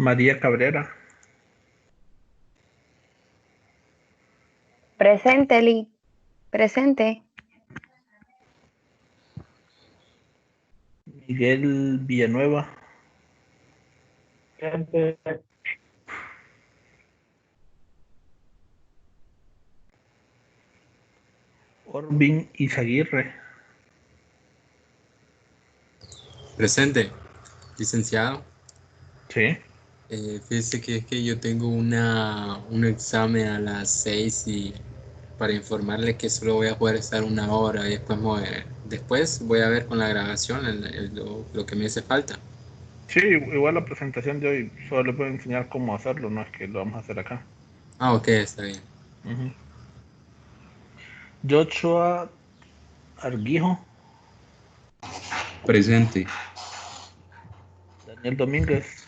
María Cabrera, Presente, Lee. Presente. Miguel Villanueva, Presente. Orvin Izaguirre, Presente, licenciado. sí, Fíjese que es que yo tengo un examen a las 6 y para informarle que solo voy a poder estar una hora y después voy a ver con la grabación lo que me hace falta. sí, igual la presentación de hoy solo le puedo enseñar cómo hacerlo, no es que lo vamos a hacer acá. Ah, ok, está bien. Ujú. Joshua Arguijo, Presente. Daniel Domínguez,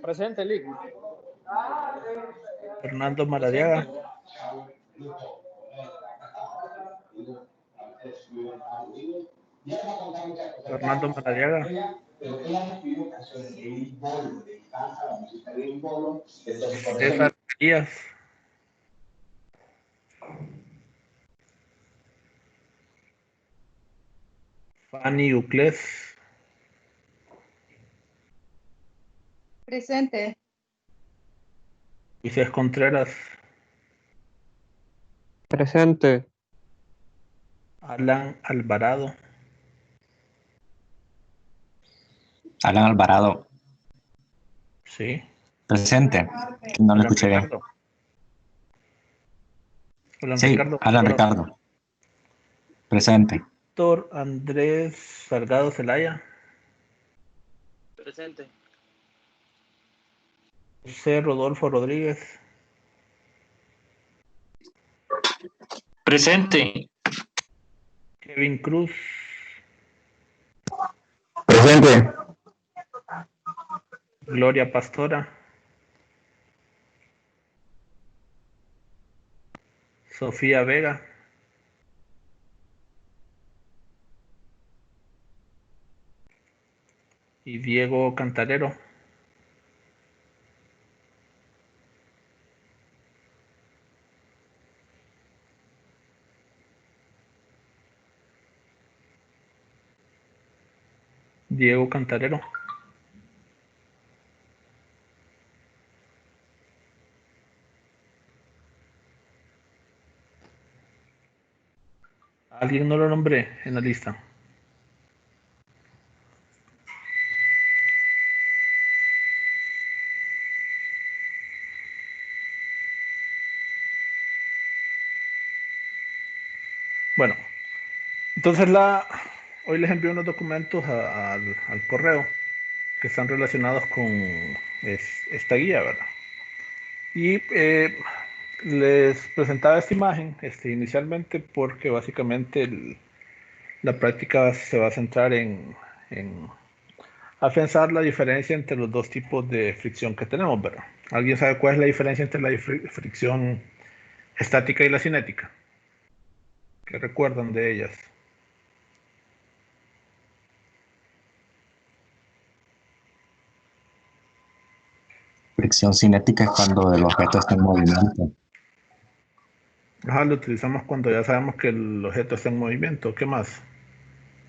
Presente, Lee. Fernando Maradiaga, Fernando Maradiaga, César Díaz, Fanny Uclés, Presente. Moisés Contreras, Presente. Alan Alvarado, Alan Alvarado. sí, Presente. No lo Alan escuché bien. Ricardo, Alan Sí, Ricardo Alan Figueroa, Ricardo. Presente. Víctor Andrés Salgado Zelaya, Presente. José Rodolfo Rodríguez, Presente. Kevin Cruz, Presente. Gloria Pastora, Sofía Vega, y Diego Cantarero. Diego Cantarero. Alguien no lo nombré en la lista. Bueno, entonces hoy les envío unos documentos al correo que están relacionados con esta guía, ¿verdad? Y les presentaba esta imagen inicialmente porque básicamente la práctica se va a centrar en afianzar la diferencia entre los dos tipos de fricción que tenemos, ¿verdad? ¿Alguien sabe cuál es la diferencia entre la fricción estática y la cinética? ¿Qué recuerdan de ellas? Fricción cinética es cuando el objeto está en movimiento. Ajá, lo utilizamos cuando ya sabemos que el objeto está en movimiento. ¿Qué más?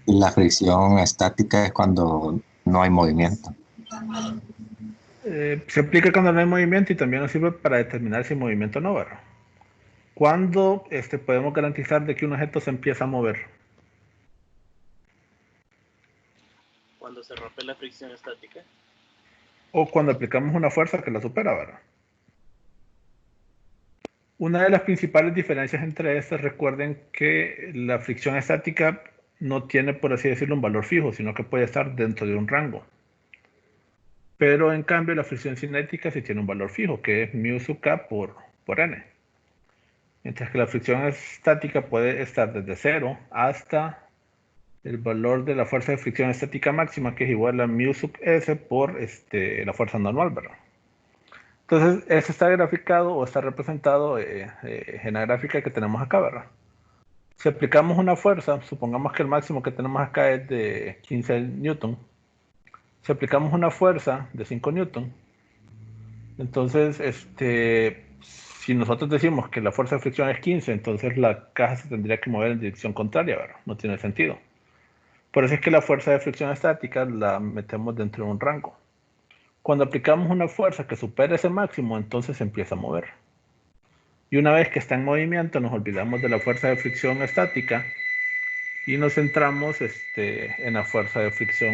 Y la fricción estática es cuando no hay movimiento. Se aplica cuando no hay movimiento y también nos sirve para determinar si hay movimiento o no, ¿verdad? ¿Cuándo podemos garantizar de que un objeto se empieza a mover? Cuando se rompe la fricción estática. O cuando aplicamos una fuerza que la supera, ¿verdad? Una de las principales diferencias entre estas, recuerden que la fricción estática no tiene, por así decirlo, un valor fijo, sino que puede estar dentro de un rango. Pero en cambio la fricción cinética sí tiene un valor fijo, que es mu sub k por n. Mientras que la fricción estática puede estar desde 0 hasta el valor de la fuerza de fricción estática máxima, que es igual a mu sub s por la fuerza normal, ¿verdad? Entonces, eso está graficado o está representado en la gráfica que tenemos acá, ¿verdad? Si aplicamos una fuerza, supongamos que el máximo que tenemos acá es de 15 newton, si aplicamos una fuerza de 5 newton, entonces si nosotros decimos que la fuerza de fricción es 15, entonces la caja se tendría que mover en dirección contraria, ¿verdad? No tiene sentido. Por eso es que la fuerza de fricción estática la metemos dentro de un rango. Cuando aplicamos una fuerza que supera ese máximo, entonces se empieza a mover. Y una vez que está en movimiento, nos olvidamos de la fuerza de fricción estática y nos centramos en la fuerza de fricción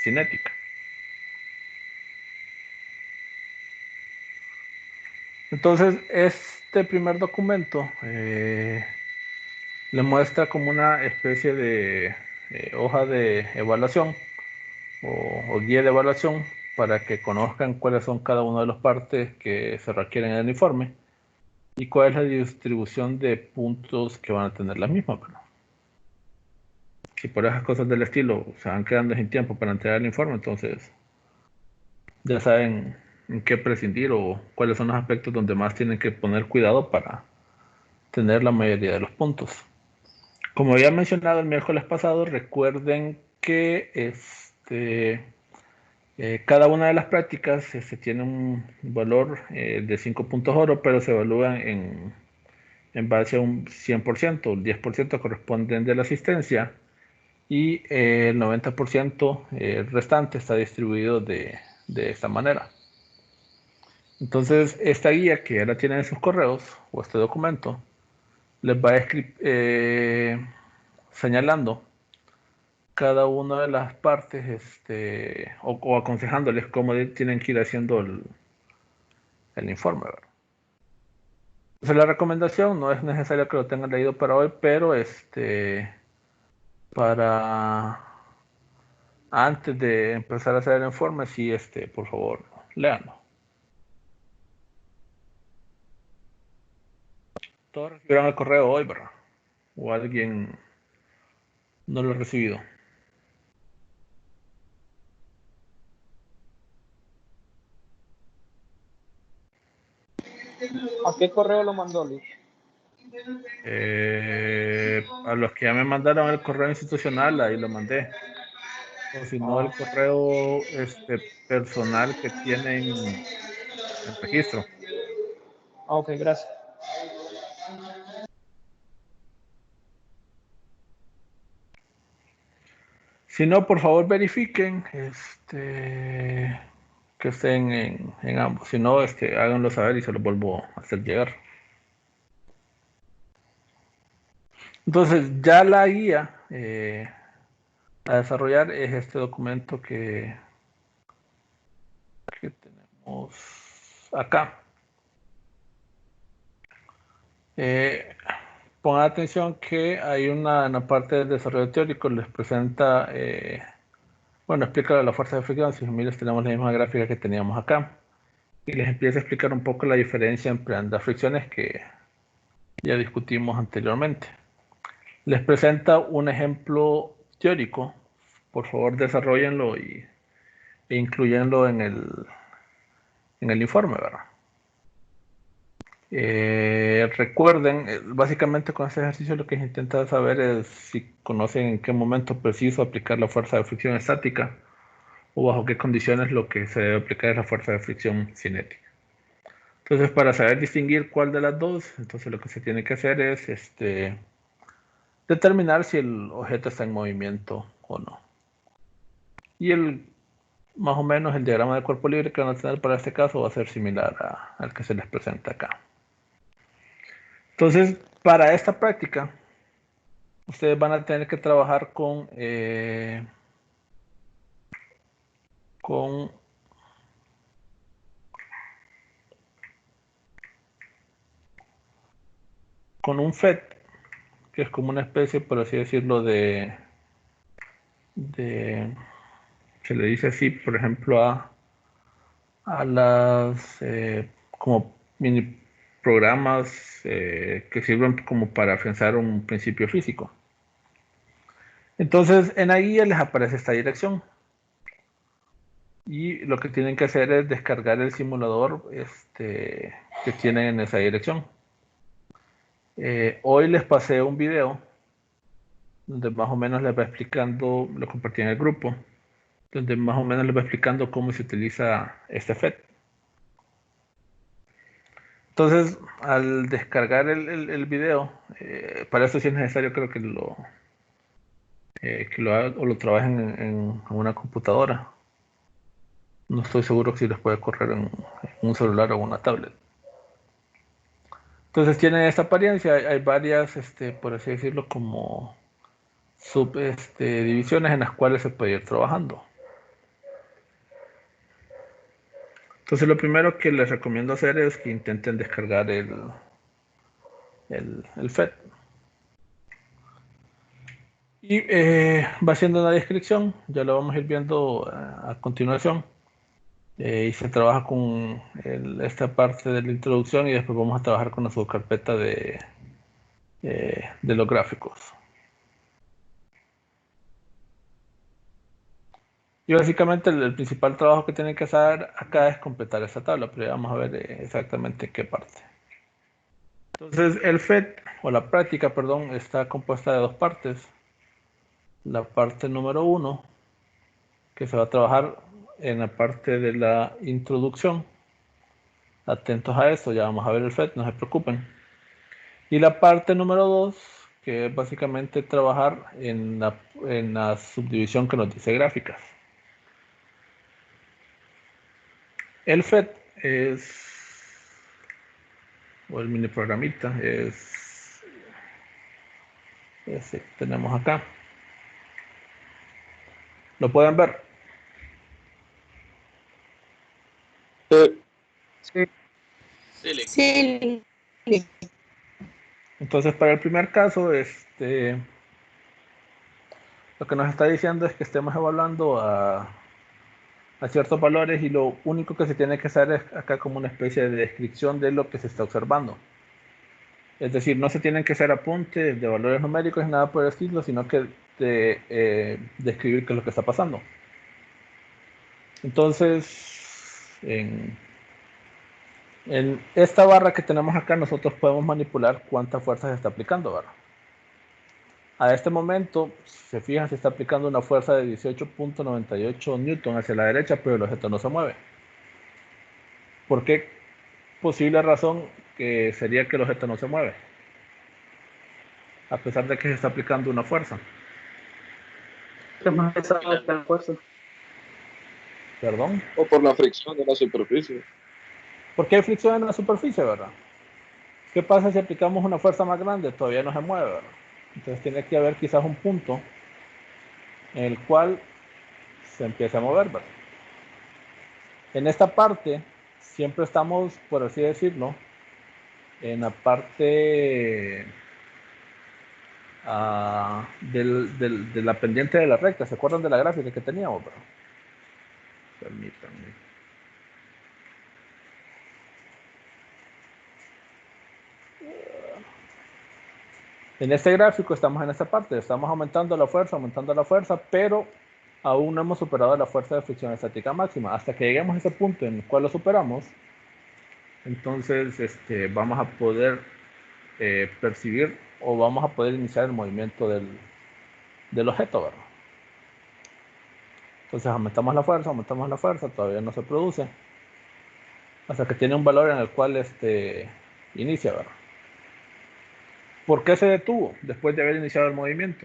cinética. Entonces, este primer documento le muestra como una especie de hoja de evaluación o guía de evaluación para que conozcan cuáles son cada una de las partes que se requieren en el informe y cuál es la distribución de puntos que van a tener las mismas. Pero si por esas cosas del estilo se van quedando sin tiempo para entregar el informe, entonces ya saben en qué prescindir o cuáles son los aspectos donde más tienen que poner cuidado para tener la mayoría de los puntos. Como había mencionado el miércoles pasado, recuerden que cada una de las prácticas tiene un valor de 5 puntos oro, pero se evalúa en base a un 100%, el 10% corresponden de la asistencia y el 90% restante está distribuido de esta manera. Entonces, esta guía que ahora tienen en sus correos, o este documento, les va a señalando cada una de las partes o aconsejándoles cómo tienen que ir haciendo el informe, ¿verdad? Entonces, la recomendación no es necesario que lo tengan leído para hoy, pero para antes de empezar a hacer el informe, sí, por favor, léanlo. Todos recibieron el correo hoy, ¿verdad? O alguien no lo ha recibido. ¿A qué correo lo mandó, Luis? A los que ya me mandaron el correo institucional, ahí lo mandé. O si no, el correo personal que tienen en registro. Ok, gracias. Si no, por favor verifiquen que estén en ambos. Si no, háganlo saber y se los vuelvo a hacer llegar. Entonces, ya la guía a desarrollar es este documento que tenemos acá. Pongan atención que hay en la parte del desarrollo teórico les presenta, bueno, explica la fuerza de fricción. Si miren, tenemos la misma gráfica que teníamos acá y les empieza a explicar un poco la diferencia entre ambas fricciones que ya discutimos anteriormente. Les presenta un ejemplo teórico. Por favor, desarrollenlo e incluyenlo en el informe, ¿verdad? Recuerden, básicamente con este ejercicio lo que se intenta saber es si conocen en qué momento preciso aplicar la fuerza de fricción estática o bajo qué condiciones lo que se debe aplicar es la fuerza de fricción cinética. Entonces, para saber distinguir cuál de las dos, entonces lo que se tiene que hacer es determinar si el objeto está en movimiento o no. Y más o menos el diagrama de cuerpo libre que van a tener para este caso va a ser similar al que se les presenta acá. Entonces, para esta práctica, ustedes van a tener que trabajar con un FET, que es como una especie, por así decirlo, se le dice así, por ejemplo, a las como mini programas que sirven como para afianzar un principio físico. Entonces, en la guía les aparece esta dirección. Y lo que tienen que hacer es descargar el simulador que tienen en esa dirección. Hoy les pasé un video donde más o menos les va explicando, lo compartí en el grupo, donde más o menos les va explicando cómo se utiliza este FET. Entonces, al descargar el video, para eso sí es necesario, creo que lo hagan o lo trabajen en una computadora. No estoy seguro si les puede correr en un celular o una tablet. Entonces tiene esta apariencia, hay varias, por así decirlo, como divisiones en las cuales se puede ir trabajando. Entonces lo primero que les recomiendo hacer es que intenten descargar el FET. Y va siendo una descripción, ya lo vamos a ir viendo a continuación. Y se trabaja con esta parte de la introducción y después vamos a trabajar con la subcarpeta de los gráficos. Y básicamente el principal trabajo que tienen que hacer acá es completar esta tabla, pero ya vamos a ver exactamente qué parte. Entonces el FET, o la práctica, perdón, está compuesta de dos partes. La parte número 1, que se va a trabajar en la parte de la introducción. Atentos a eso, ya vamos a ver el FET, no se preocupen. Y la parte número 2, que es básicamente trabajar en la subdivisión que nos dice gráficas. El FET o el mini programita es ese que tenemos acá. ¿Lo pueden ver? Sí. Sí, Sí. Entonces, para el primer caso, lo que nos está diciendo es que estemos evaluando a ciertos valores y lo único que se tiene que hacer es acá como una especie de descripción de lo que se está observando. Es decir, no se tienen que hacer apuntes de valores numéricos ni nada por el estilo, sino que describir qué es lo que está pasando. Entonces, en esta barra que tenemos acá, nosotros podemos manipular cuánta fuerza se está aplicando, ¿verdad? A este momento, se fijan, se está aplicando una fuerza de 18.98 newton hacia la derecha, pero el objeto no se mueve. ¿Por qué? Posible razón que sería que el objeto no se mueve, a pesar de que se está aplicando una fuerza. Es más pesado que la fuerza. ¿Perdón? O por la fricción de la superficie. ¿Por qué hay fricción en la superficie, verdad? ¿Qué pasa si aplicamos una fuerza más grande? Todavía no se mueve, ¿verdad? Entonces tiene que haber quizás un punto en el cual se empiece a mover, ¿verdad? En esta parte siempre estamos, por así decirlo, en la parte de la pendiente de la recta. ¿Se acuerdan de la gráfica que teníamos, bro? Permítanme. En este gráfico estamos en esta parte, estamos aumentando la fuerza, pero aún no hemos superado la fuerza de fricción estática máxima. Hasta que lleguemos a ese punto en el cual lo superamos, entonces vamos a poder percibir o vamos a poder iniciar el movimiento del objeto, ¿verdad? Entonces aumentamos la fuerza, todavía no se produce, hasta que tiene un valor en el cual inicia, ¿verdad? ¿Por qué se detuvo después de haber iniciado el movimiento?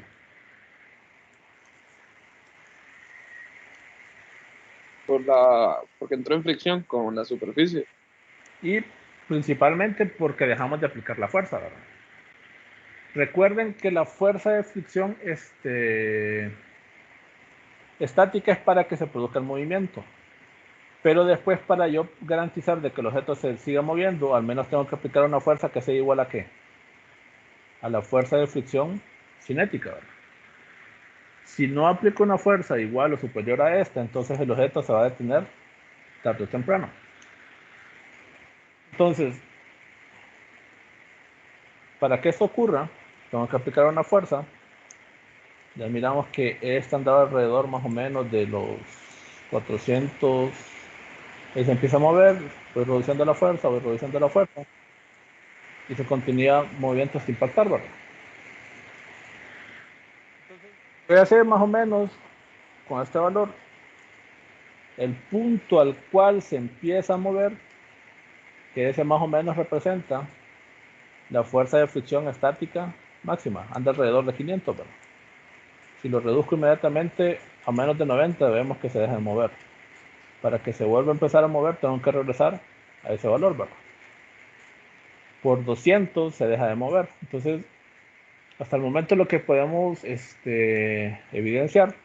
Porque entró en fricción con la superficie. Y principalmente porque dejamos de aplicar la fuerza, ¿verdad? Recuerden que la fuerza de fricción estática es para que se produzca el movimiento. Pero después, para yo garantizar de que el objeto se siga moviendo, al menos tengo que aplicar una fuerza que sea igual a ¿qué? A la fuerza de fricción cinética, ¿verdad? Si no aplico una fuerza igual o superior a esta, entonces el objeto se va a detener tarde o temprano. Entonces, para que esto ocurra, tengo que aplicar una fuerza. Ya miramos que esta andaba alrededor más o menos de los 400. Ahí se empieza a mover, voy reduciendo la fuerza, y se continúa moviendo hasta impactar, ¿verdad? Voy a hacer más o menos con este valor el punto al cual se empieza a mover, que ese más o menos representa la fuerza de fricción estática máxima, anda alrededor de 500, ¿verdad? Si lo reduzco inmediatamente a menos de 90, vemos que se deja de mover. Para que se vuelva a empezar a mover, tengo que regresar a ese valor, ¿verdad? Por 200 se deja de mover. Entonces, hasta el momento lo que podemos evidenciar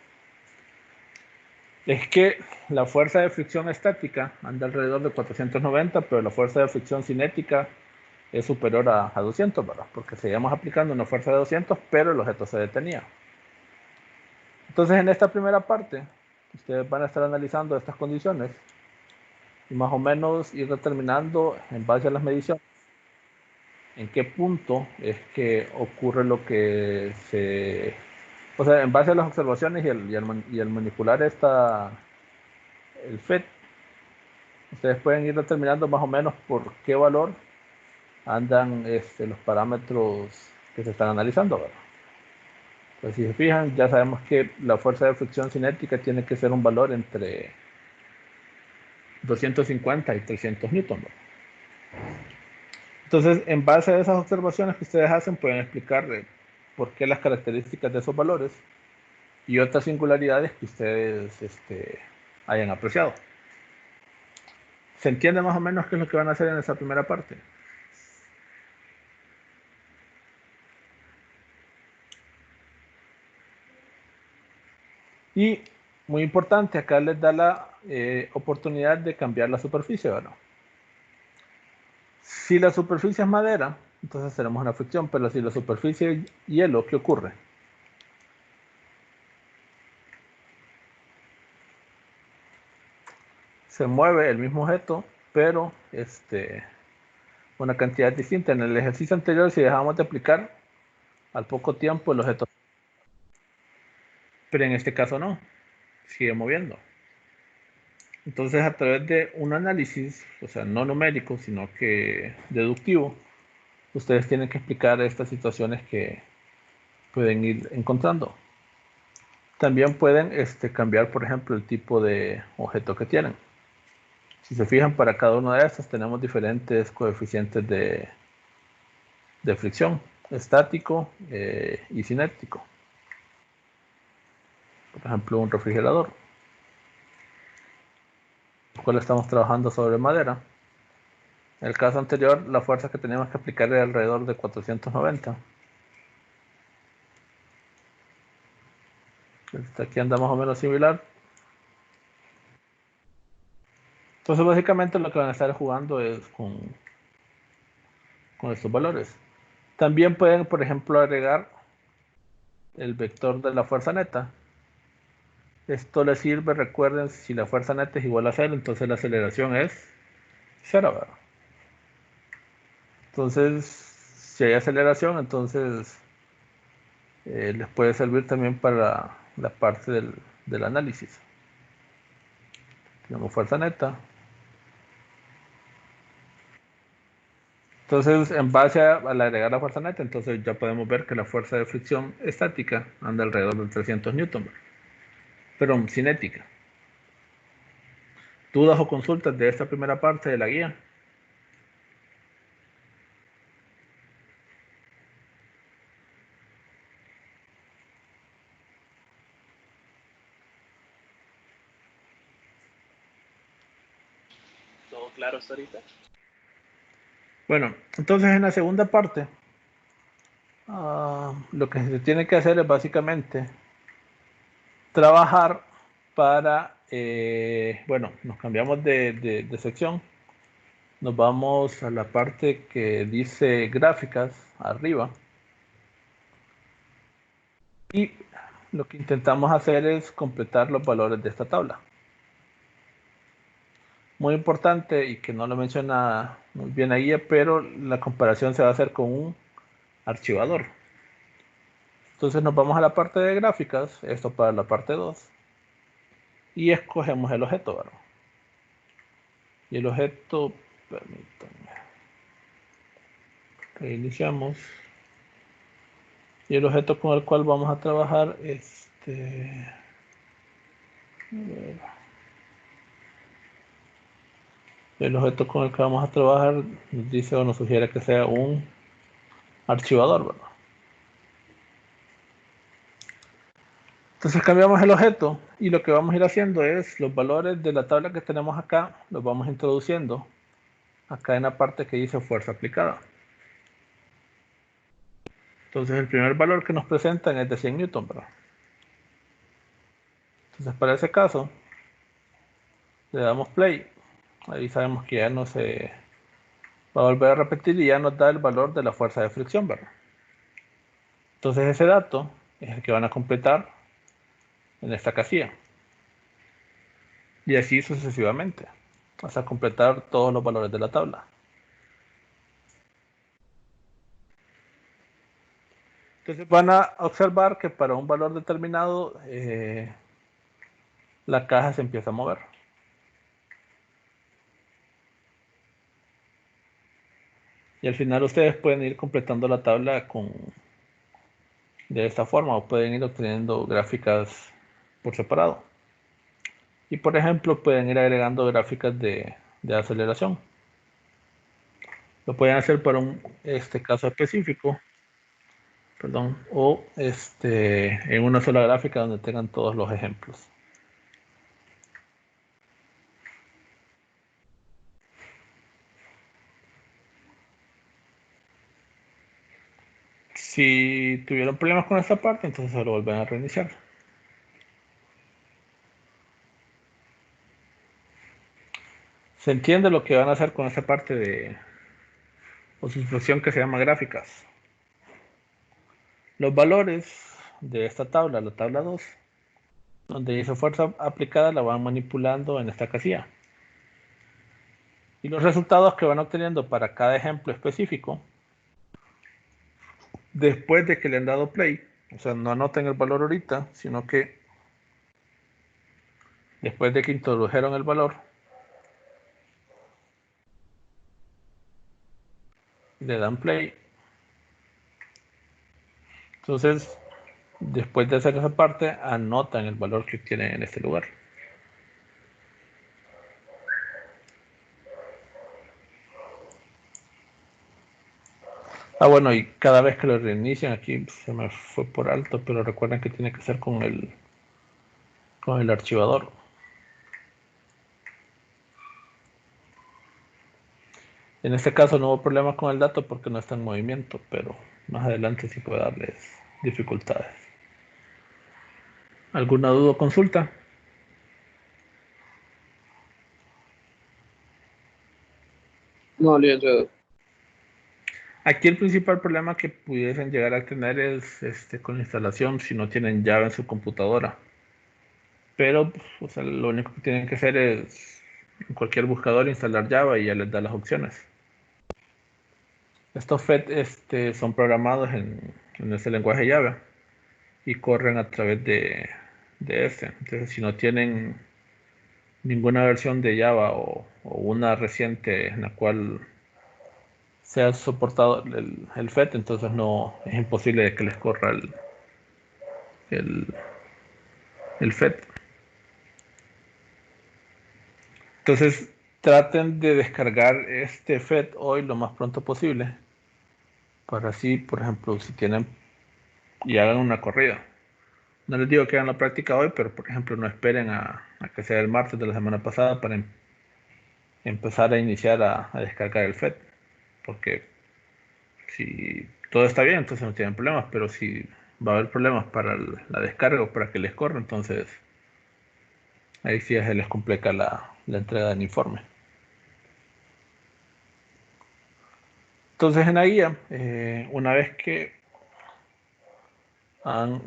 es que la fuerza de fricción estática anda alrededor de 490, pero la fuerza de fricción cinética es superior a 200, ¿verdad? Porque seguíamos aplicando una fuerza de 200, pero el objeto se detenía. Entonces, en esta primera parte, ustedes van a estar analizando estas condiciones y más o menos ir determinando en base a las mediciones en qué punto es que ocurre lo que se... O sea, en base a las observaciones y al manipular el FET, ustedes pueden ir determinando más o menos por qué valor andan los parámetros que se están analizando, ¿verdad? Pues si se fijan, ya sabemos que la fuerza de fricción cinética tiene que ser un valor entre 250 y 300 newton, ¿verdad? Entonces, en base a esas observaciones que ustedes hacen, pueden explicar por qué las características de esos valores y otras singularidades que ustedes hayan apreciado. ¿Se entiende más o menos qué es lo que van a hacer en esa primera parte? Y muy importante, acá les da la oportunidad de cambiar la superficie, ¿verdad? Si la superficie es madera, entonces tenemos una fricción, pero si la superficie es hielo, ¿qué ocurre? Se mueve el mismo objeto, pero una cantidad distinta. En el ejercicio anterior, si dejamos de aplicar, al poco tiempo el objeto, pero en este caso no, sigue moviendo. Entonces, a través de un análisis, o sea, no numérico, sino que deductivo, ustedes tienen que explicar estas situaciones que pueden ir encontrando. También pueden cambiar, por ejemplo, el tipo de objeto que tienen. Si se fijan, para cada una de estas tenemos diferentes coeficientes de fricción, estático y cinético. Por ejemplo, un refrigerador, el cual estamos trabajando sobre madera. En el caso anterior, la fuerza que teníamos que aplicar era alrededor de 490. Aquí anda más o menos similar. Entonces, básicamente lo que van a estar jugando es con estos valores. También pueden, por ejemplo, agregar el vector de la fuerza neta. Esto les sirve, recuerden, si la fuerza neta es igual a 0, entonces la aceleración es 0, ¿verdad? Entonces, si hay aceleración, entonces les puede servir también para la parte del análisis. Tenemos fuerza neta. Entonces, en base al agregar la fuerza neta, entonces ya podemos ver que la fuerza de fricción estática anda alrededor de 300 newton, pero cinética. ¿Dudas o consultas de esta primera parte de la guía? ¿Todo claro hasta ahorita? Bueno, entonces en la segunda parte, lo que se tiene que hacer es básicamente trabajar para, bueno, nos cambiamos de sección, nos vamos a la parte que dice gráficas arriba y lo que intentamos hacer es completar los valores de esta tabla. Muy importante y que no lo menciona muy bien la guía, pero la comparación se va a hacer con un archivador. Entonces nos vamos a la parte de gráficas, esto para la parte 2, y escogemos el objeto, ¿verdad? Y el objeto, permítanme, reiniciamos. Y el objeto con el cual vamos a trabajar, El objeto con el que vamos a trabajar nos dice o nos sugiere que sea un archivador, ¿verdad? Entonces cambiamos el objeto y lo que vamos a ir haciendo es los valores de la tabla que tenemos acá, los vamos introduciendo acá en la parte que dice fuerza aplicada. Entonces el primer valor que nos presentan es de 100 newton, ¿verdad? Entonces para ese caso le damos play. Ahí sabemos que ya no se va a volver a repetir y ya nos da el valor de la fuerza de fricción, ¿verdad? Entonces ese dato es el que van a completar en esta casilla. Y así sucesivamente, hasta completar todos los valores de la tabla. Entonces van a observar que para un valor determinado la caja se empieza a mover. Y al final ustedes pueden ir completando la tabla de esta forma o pueden ir obteniendo gráficas por separado. Y por ejemplo pueden ir agregando gráficas de aceleración. Lo pueden hacer para un caso específico, perdón, o en una sola gráfica donde tengan todos los ejemplos. Si tuvieron problemas con esta parte, entonces se lo vuelven a reiniciar. ¿Se entiende lo que van a hacer con esta parte de o su función que se llama gráficas? Los valores de esta tabla, la tabla 2, donde dice fuerza aplicada, la van manipulando en esta casilla. Y los resultados que van obteniendo para cada ejemplo específico, después de que le han dado play, o sea, no anoten el valor ahorita, sino que después de que introdujeron el valor, le dan play. Entonces, después de hacer esa parte, anotan el valor que obtienen en este lugar. Bueno, y cada vez que lo reinician, aquí se me fue por alto, pero recuerden que tiene que ser con el archivador. En este caso no hubo problema con el dato porque no está en movimiento, pero más adelante sí puede darles dificultades. ¿Alguna duda o consulta? No, licenciado. Aquí el principal problema que pudiesen llegar a tener es con la instalación si no tienen llave en su computadora. Pero o sea, lo único que tienen que hacer es en cualquier buscador instalar Java y ya les da las opciones. Estos FET son programados en este lenguaje Java y corren a través de este. Entonces, si no tienen ninguna versión de Java o una reciente en la cual sea soportado el FET, entonces no es imposible que les corra el FET. Entonces, traten de descargar este FET hoy lo más pronto posible. Para así, por ejemplo, si tienen y hagan una corrida. No les digo que hagan la práctica hoy, pero por ejemplo, no esperen a que sea el martes de la semana pasada para empezar a iniciar a descargar el FET. Porque si todo está bien, entonces no tienen problemas, pero si va a haber problemas para la descarga o para que les corra, entonces ahí sí se les complica la entrega del informe. Entonces en la guía, una vez que han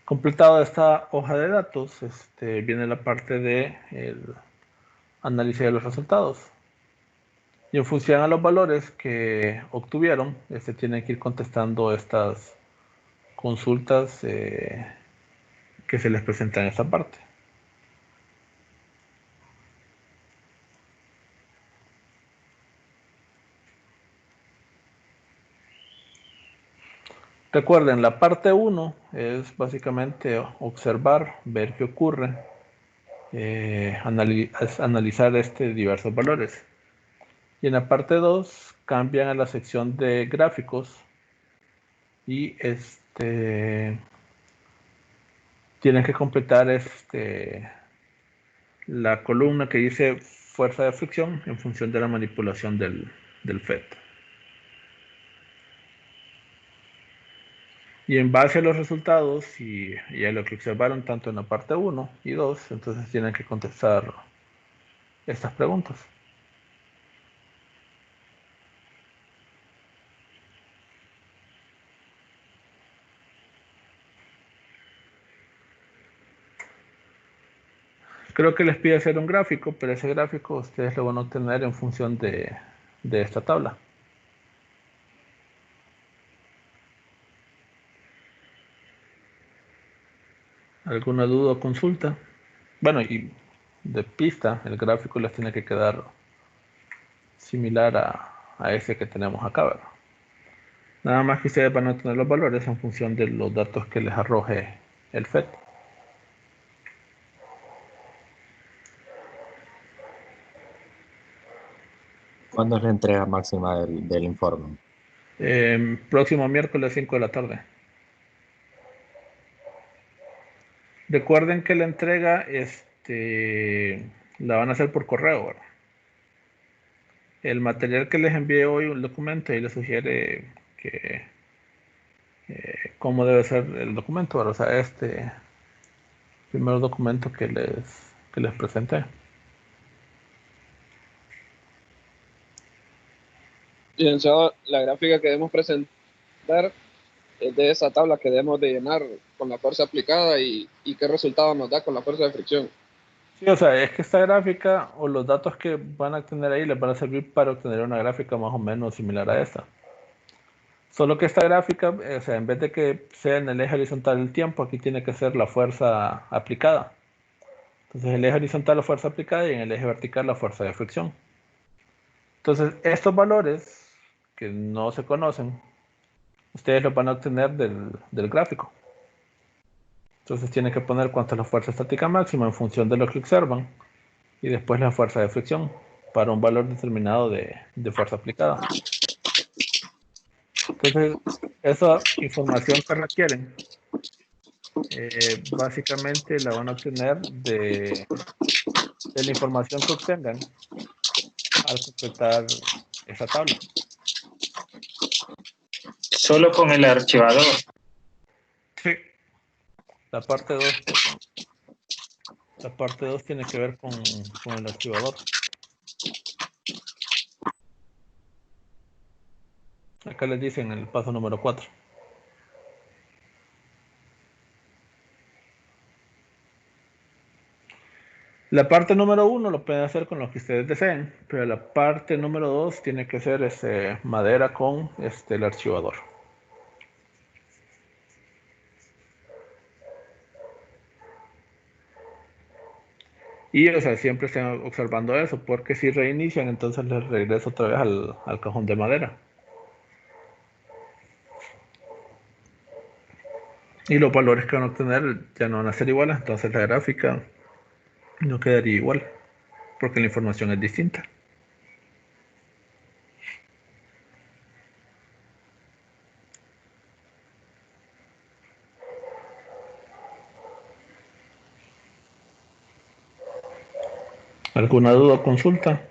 completado esta hoja de datos, viene la parte de el análisis de los resultados. Y en función a los valores que obtuvieron, tienen que ir contestando estas consultas que se les presentan en esta parte. Recuerden, la parte 1 es básicamente observar, ver qué ocurre analizar diversos valores. Y en la parte 2 cambian a la sección de gráficos y tienen que completar la columna que dice fuerza de fricción en función de la manipulación del FET. Y en base a los resultados y a lo que observaron tanto en la parte 1 y 2, entonces tienen que contestar estas preguntas. Creo que les pide hacer un gráfico, pero ese gráfico ustedes lo van a obtener en función de esta tabla. ¿Alguna duda o consulta? Bueno, y de pista, el gráfico les tiene que quedar similar a ese que tenemos acá, ¿verdad? Nada más que ustedes van a obtener los valores en función de los datos que les arroje el FET. ¿Cuándo es la entrega máxima del informe? Próximo miércoles 5 de la tarde. Recuerden que la entrega la van a hacer por correo, ¿verdad? El material que les envié hoy, un documento, y les sugiere que cómo debe ser el documento, ¿verdad? O sea, primer documento que les presenté. Licenciado, la gráfica que debemos presentar es de esa tabla que debemos de llenar con la fuerza aplicada y qué resultado nos da con la fuerza de fricción. Sí, o sea, es que esta gráfica o los datos que van a tener ahí les van a servir para obtener una gráfica más o menos similar a esta. Solo que esta gráfica, o sea, en vez de que sea en el eje horizontal el tiempo, aquí tiene que ser la fuerza aplicada. Entonces, el eje horizontal la fuerza aplicada y en el eje vertical la fuerza de fricción. Entonces, estos valores que no se conocen, ustedes los van a obtener del gráfico. Entonces, tienen que poner cuánto es la fuerza estática máxima en función de lo que observan y después la fuerza de fricción para un valor determinado de fuerza aplicada. Entonces, esa información que requieren, básicamente la van a obtener de la información que obtengan al completar esa tabla. Solo con el archivador. Sí. La parte 2. La parte 2 tiene que ver con el archivador. Acá les dicen el paso número 4. La parte número 1 lo pueden hacer con lo que ustedes deseen, pero la parte número 2 tiene que ser madera con el archivador. Y, o sea, siempre estén observando eso, porque si reinician, entonces les regreso otra vez al cajón de madera. Y los valores que van a obtener ya no van a ser iguales, entonces la gráfica no quedaría igual, porque la información es distinta. ¿Alguna duda o consulta?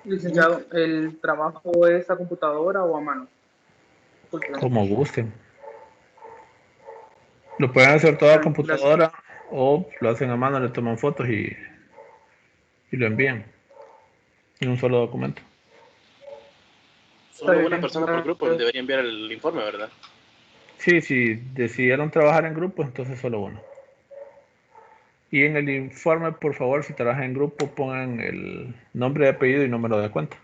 Licenciado, ¿el trabajo es a computadora o a mano? Disculpe. Como gusten. Lo pueden hacer todo a Gracias. computadora o lo hacen a mano, le toman fotos y lo envían en un solo documento. Solo una persona por grupo debería enviar el informe, ¿verdad? Sí, si decidieron trabajar en grupo, entonces solo uno. Y en el informe, por favor, si trabajan en grupo, pongan el nombre, apellido y número de cuenta.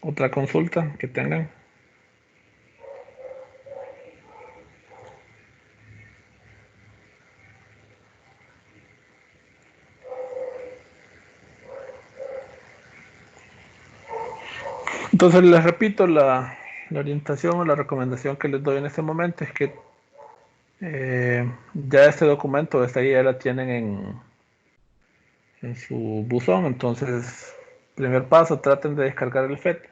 ¿Otra consulta que tengan? Entonces les repito, la orientación o la recomendación que les doy en este momento es que ya este documento, esta guía ya la tienen en su buzón. Entonces, primer paso, traten de descargar el FET,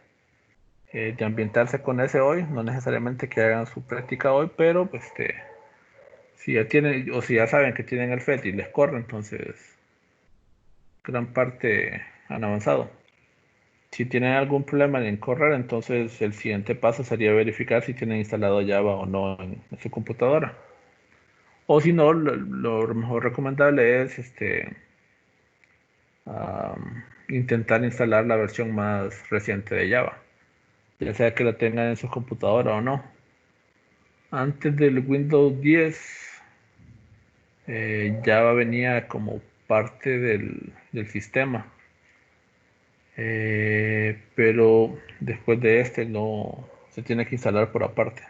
de ambientarse con ese hoy, no necesariamente que hagan su práctica hoy, pero pues, si ya tienen o si ya saben que tienen el FET y les corre, entonces gran parte han avanzado. Si tienen algún problema en correr, entonces el siguiente paso sería verificar si tienen instalado Java o no en su computadora. O si no, lo mejor recomendable es intentar instalar la versión más reciente de Java, ya sea que la tengan en su computadora o no. Antes del Windows 10, Java venía como parte del sistema. Pero después de no se tiene que instalar por aparte.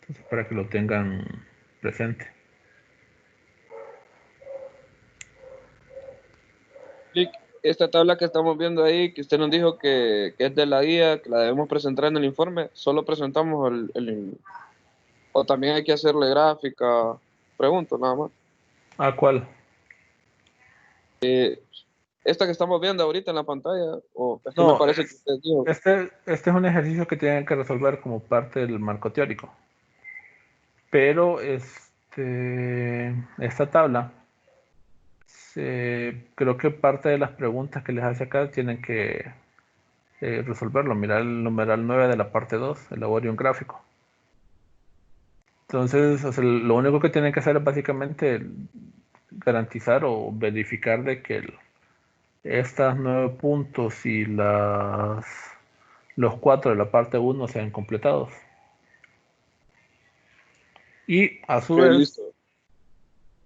Entonces, para que lo tengan presente. Lick, esta tabla que estamos viendo ahí, que usted nos dijo que es de la guía, que la debemos presentar en el informe, solo presentamos o también hay que hacerle gráfica, pregunto nada más. ¿A cuál? Esta que estamos viendo ahorita en la pantalla, o es que No, me parece que usted dijo. este es un ejercicio que tienen que resolver como parte del marco teórico. Pero esta tabla, creo que parte de las preguntas que les hace acá tienen que resolverlo. Mirar el numeral 9 de la parte 2, elabore un gráfico. Entonces, o sea, lo único que tienen que hacer es básicamente garantizar o verificar de que estas 9 puntos y los 4 de la parte 1 sean completados. Y a su vez, Listo.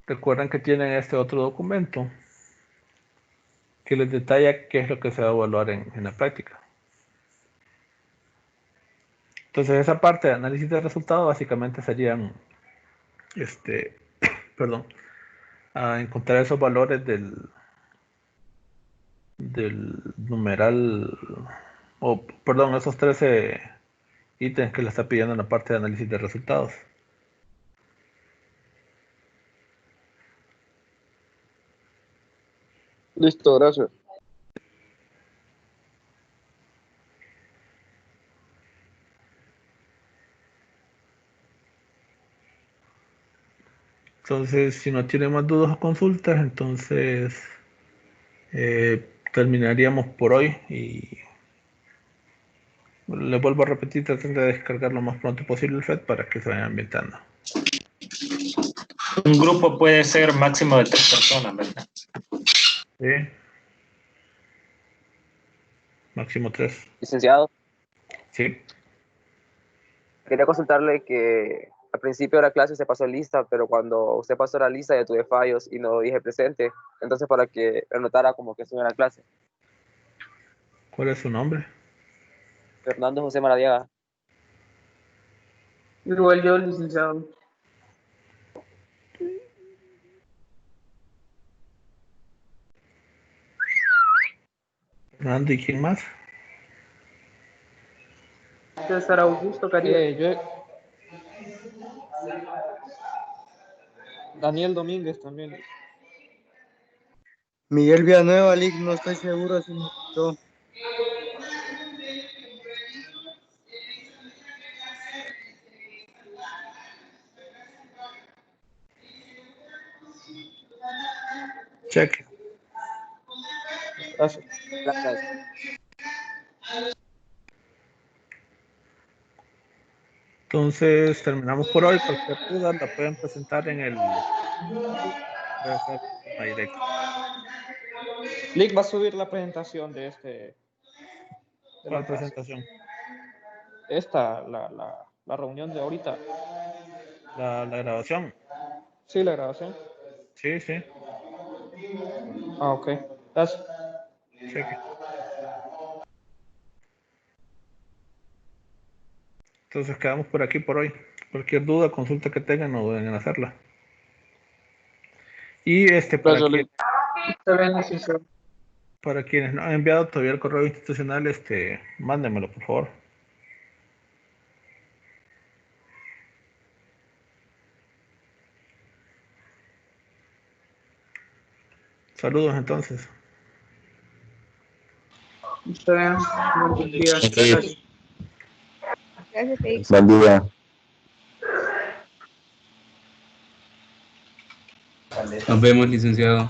recuerden que tienen este otro documento que les detalla qué es lo que se va a evaluar en la práctica. Entonces, esa parte de análisis de resultados básicamente serían, perdón, a encontrar esos valores del numeral, o perdón, esos 13 ítems que le está pidiendo en la parte de análisis de resultados. Listo, gracias. Entonces, si no tiene más dudas o consultas, entonces terminaríamos por hoy y les vuelvo a repetir, traten de descargar lo más pronto posible el FED para que se vayan ambientando. Un grupo puede ser máximo de 3 personas, ¿verdad? Sí. Máximo 3. Licenciado, Sí. quería consultarle que al principio de la clase se pasó lista, pero cuando usted pasó la lista ya tuve fallos y no dije presente, entonces para que anotara como que estuve en la clase. ¿Cuál es su nombre? Fernando José Maradiaga. Igual yo, licenciado. Fernando, ¿y quién más? César Augusto Carías. Daniel Domínguez también. Miguel Villanueva, Lick, no estoy seguro si yo. Check. Gracias. Gracias. Entonces terminamos por hoy. Cualquier duda la pueden presentar en el puede ser tema directo. Lick va a subir la presentación de de ¿Cuál presentación? Esta, la reunión de ahorita. La grabación. Sí, la grabación. Sí, sí. Ah, ok. Gracias. Cheque. Entonces quedamos por aquí por hoy. Cualquier duda, consulta que tengan, no duden en hacerla. Y para Gracias, que Lick. Está bien, licenciado. Para quienes no han enviado todavía el correo institucional, mándenmelo, por favor. Saludos entonces. Está bien. Buenos días. Gracias. Gracias, Félix. Buen día. Nos vemos, licenciado.